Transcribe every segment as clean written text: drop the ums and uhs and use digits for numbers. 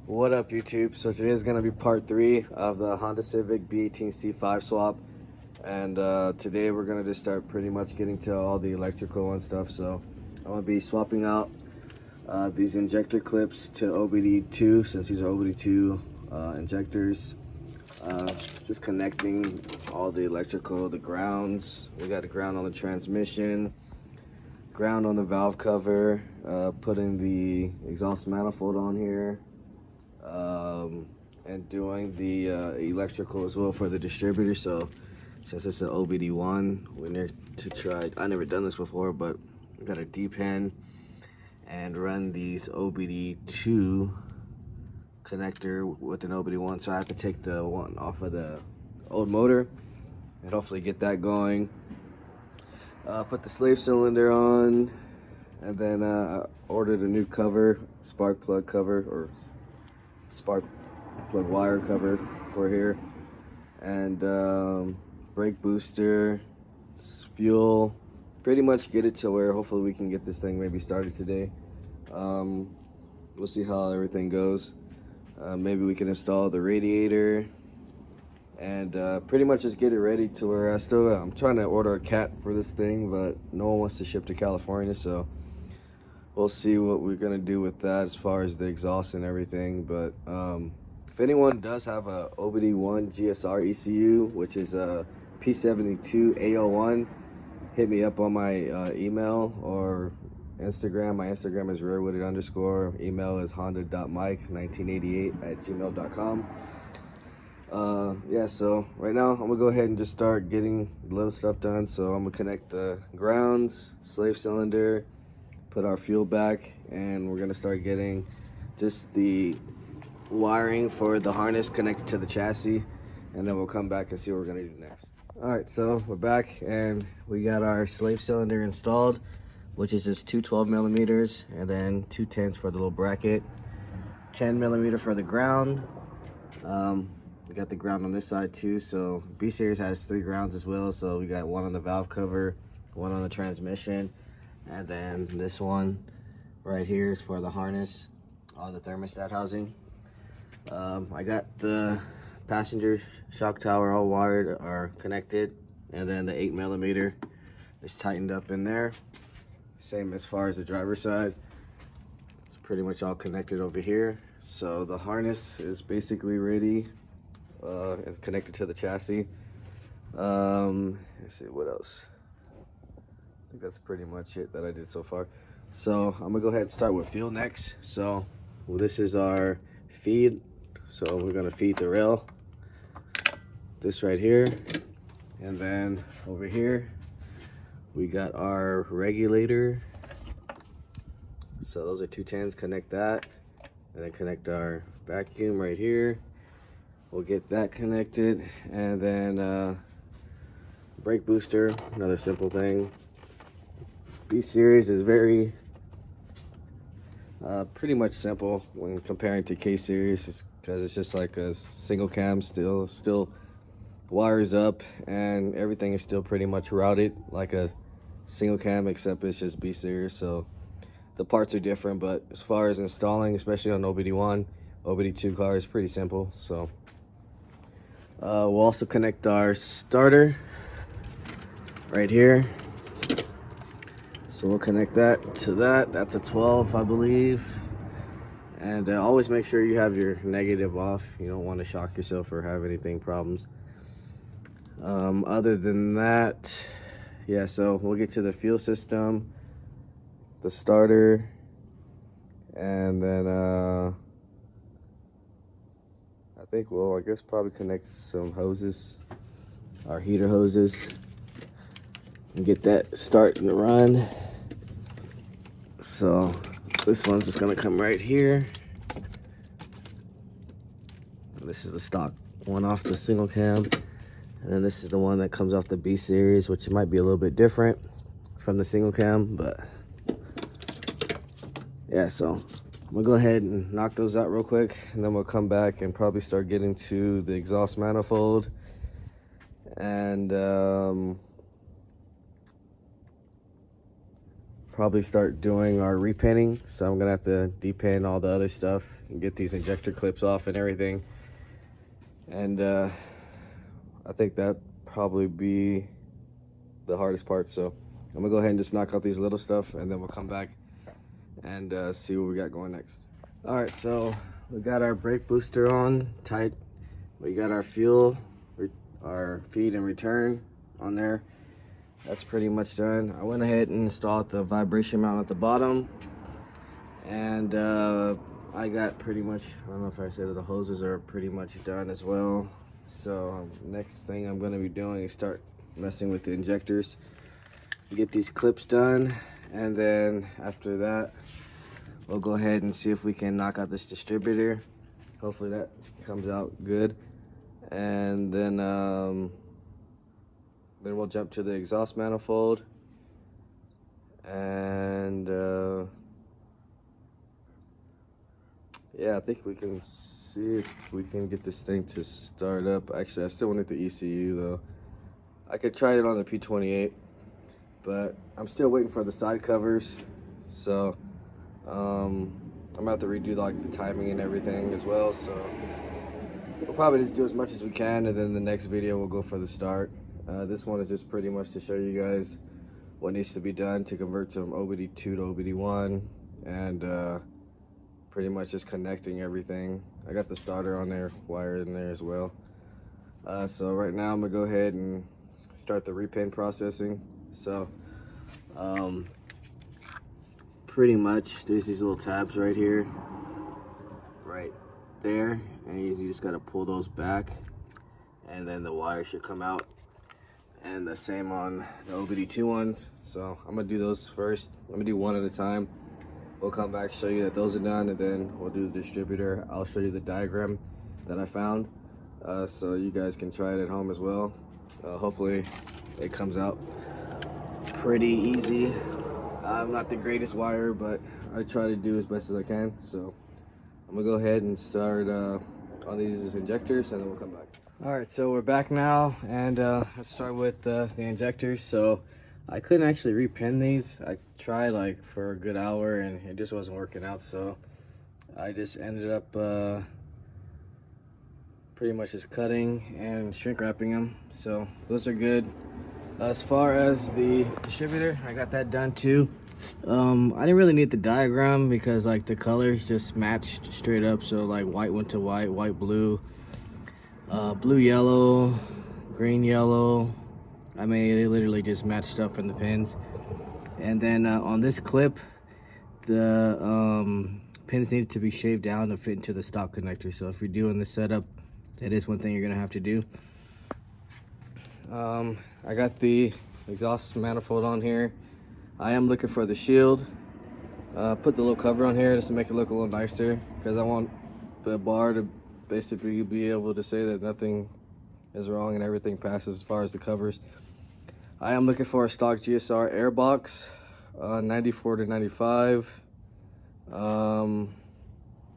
What up, YouTube? So today is going to be part 3 of the Honda Civic b18c5 swap, and today we're going to just start pretty much getting to all the electrical and stuff. So I'm going to be swapping out these injector clips to OBD2, since these are OBD2 injectors. Just connecting all the electrical, the grounds. We got a ground on the transmission, ground on the valve cover, putting the exhaust manifold on here, and doing the electrical as well for the distributor. So since it's an OBD1, we need to try, I never done this before, but we got a D-pin and run these OBD2 connector with an OBD1. So I have to take the one off of the old motor and hopefully get that going. Put the slave cylinder on, and then I ordered a new cover, spark plug cover, or spark plug wire cover for here, and brake booster, fuel, pretty much get it to where hopefully we can get this thing maybe started today. We'll see how everything goes. Maybe we can install the radiator and pretty much just get it ready to where I'm trying to order a cat for this thing, but no one wants to ship to California, so we'll see what we're gonna do with that as far as the exhaust and everything. But if anyone does have a OBD1 GSR ECU, which is a P72 A01, hit me up on my email or Instagram. My Instagram is rarewooded_. Email is honda.mike1988@gmail.com. Yeah, so right now I'm gonna go ahead and just start getting little stuff done. So I'm gonna connect the grounds, slave cylinder, put our fuel back, and we're gonna start getting just the wiring for the harness connected to the chassis, and then we'll come back and see what we're gonna do next. All right, so we're back and we got our slave cylinder installed, which is just two 12mm and then two 10s for the little bracket, 10mm for the ground. We got the ground on this side too, so B series has 3 grounds as well. So we got one on the valve cover, one on the transmission, and then this one right here is for the harness on the thermostat housing. I got the passenger shock tower all wired or connected, and then the 8mm is tightened up in there. Same as far as the driver's side. It's pretty much all connected over here. So the harness is basically ready and connected to the chassis. Let's see what else. I think that's pretty much it that I did so far. So I'm gonna go ahead and start with fuel next. So this is our feed. So we're gonna feed the rail, this right here, and then over here we got our regulator. So those are two 10s, connect that, and then connect our vacuum right here. We'll get that connected, and then brake booster, another simple thing. B series is very pretty much simple when comparing to K series, because it's just like a single cam, still wires up, and everything is still pretty much routed like a single cam, except it's just B series. So the parts are different, but as far as installing, especially on OBD1, OBD2 car, is pretty simple. So we'll also connect our starter right here. So we'll connect that to that. That's a 12, I believe. And always make sure you have your negative off. You don't want to shock yourself or have anything problems. Other than that, yeah, so we'll get to the fuel system, the starter, and then I think I guess probably connect some hoses, our heater hoses, and get that starting to run. So this one's just gonna come right here. This is the stock one off the single cam, and then this is the one that comes off the B series, which might be a little bit different from the single cam, but yeah. So I'm gonna go ahead and knock those out real quick, and then we'll come back and probably start getting to the exhaust manifold and probably start doing our repainting. So I'm gonna have to depaint all the other stuff and get these injector clips off and everything. And I think that probably be the hardest part. So I'm gonna go ahead and just knock out these little stuff, and then we'll come back and see what we got going next. All right, so we got our brake booster on tight. We got our fuel, our feed and return on there. That's pretty much done. I went ahead and installed the vibration mount at the bottom, and I got pretty much, I don't know if I said it, the hoses are pretty much done as well. So next thing I'm going to be doing is start messing with the injectors, get these clips done, and then after that we'll go ahead and see if we can knock out this distributor. Hopefully that comes out good, and then we'll jump to the exhaust manifold, and yeah, I think we can see if we can get this thing to start up. Actually, I still want it the ECU though. I could try it on the P28, but I'm still waiting for the side covers. So I'm gonna have to redo like the timing and everything as well. So we'll probably just do as much as we can, and then the next video we'll go for the start. This one is just pretty much to show you guys what needs to be done to convert from OBD2 to OBD1, and pretty much just connecting everything. I got the starter on there, wired in there as well. So right now I'm gonna go ahead and start the repaint processing. So pretty much there's these little tabs right here, right there, and you just gotta pull those back, and then the wire should come out. And the same on the OBD2 ones. So I'm gonna do those first. I'm gonna do one at a time. We'll come back, show you that those are done, and then we'll do the distributor. I'll show you the diagram that I found, so you guys can try it at home as well. Hopefully it comes out pretty easy. I'm not the greatest wire, but I try to do as best as I can. So I'm gonna go ahead and start on these injectors, and then we'll come back. All right, so we're back now, and let's start with the injectors. So I couldn't actually repin these. I tried like for a good hour, and it just wasn't working out. So I just ended up pretty much just cutting and shrink wrapping them. So those are good. As far as the distributor, I got that done too. I didn't really need the diagram because like the colors just matched straight up. So like white went to white, white blue, blue yellow, green yellow. I mean, they literally just matched up from the pins. And then on this clip, the pins needed to be shaved down to fit into the stock connector. So if you're doing this setup, that is one thing you're gonna have to do. I got the exhaust manifold on here. I am looking for the shield. Put the little cover on here just to make it look a little nicer, because I want the bar to basically be able to say that nothing is wrong and everything passes as far as the covers. I am looking for a stock GSR air box, 94 to 95. And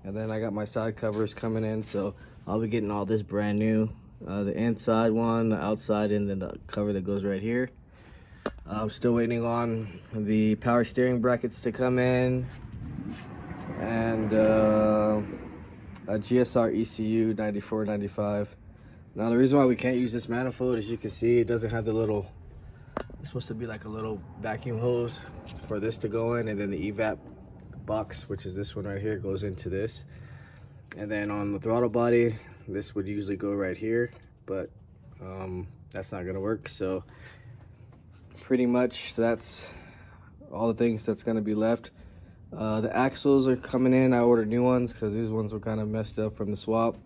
then I got my side covers coming in, so I'll be getting all this brand new. The inside one, the outside, and then the cover that goes right here. I'm still waiting on the power steering brackets to come in, and a GSR ECU 94, 95. Now the reason why we can't use this manifold, as you can see, it doesn't have the little, it's supposed to be like a little vacuum hose for this to go in, and then the evap box, which is this one right here, goes into this. And then on the throttle body, this would usually go right here, but that's not gonna work. So pretty much that's all the things that's gonna be left. The axles are coming in. I ordered new ones because these ones were kind of messed up from the swap.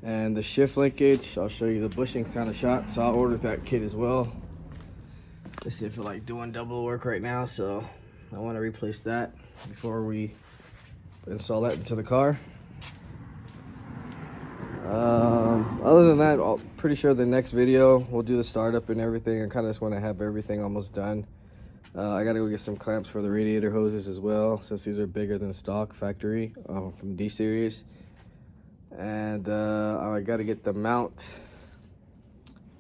And the shift linkage, I'll show you, the bushing's kind of shot, so I'll order that kit as well. This is for like doing double work right now, so I want to replace that before we install that into the car. Other than that, I'm pretty sure the next video we'll do the startup and everything. I kind of just want to have everything almost done. I gotta go get some clamps for the radiator hoses as well, since these are bigger than stock factory from D series. And I gotta get the mount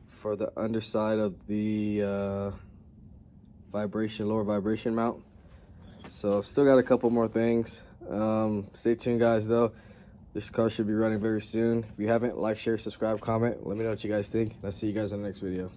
for the underside of the lower vibration mount. So still got a couple more things. Stay tuned, guys, though. This car should be running very soon. If you haven't, like, share, subscribe, comment. Let me know what you guys think. I'll see you guys in the next video.